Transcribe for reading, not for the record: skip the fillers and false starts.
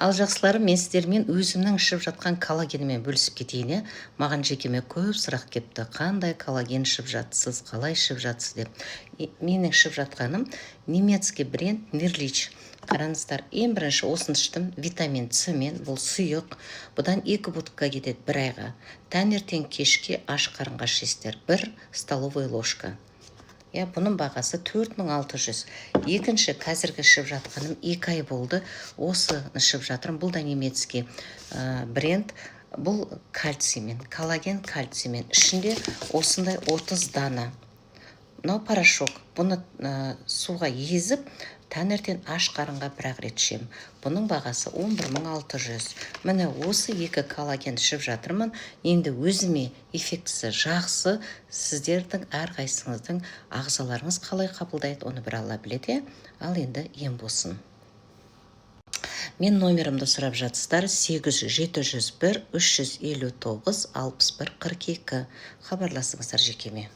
Ал жақсыларым, мен сіздермен өзімнің ішіп жатқан коллагенімен бөлісіп кетейін, иә. Маған жекеме көп сұрақ кепті. Қандай коллаген ішіп жатсыз, қалай ішіп жатсыз деп. Менің ішіп жатқаным немецкий бренд Нерлич. Қараңыздар, ең бірінші осыны іштім, витамин С мен, бұл сұйық. Бұдан 2 бутылка кетеді 1 айға. Таңертең кешке аш қарынға ішесіздер. 1 столовая ложка. Бұның бағасы 4600. Екінші қазіргі ішіп жатқаным 2 ай болды. Осы ішіп жатырым. Бұл да немецкий бренд. Бұл кальциймен, коллаген кальциймен. Ішінде осындай 30 дана. Мынау порошок. Бұны суға езіп, таңертең аш қарынға 1 рет ішем. Бұның бағасы 11600. Міне осы 2 коллаген ішіп жатырмын. Енді өзіме эффектісі жақсы. Сіздердің әрқайсыңыздың ағзаларыңыз қалай қабылдайды, оны бір Алла біледі. Ал енді ем болсын. Мен номерімді сұрап жатсыздар. 800-701-359-61-42. Хабарласыңыздар жекеме.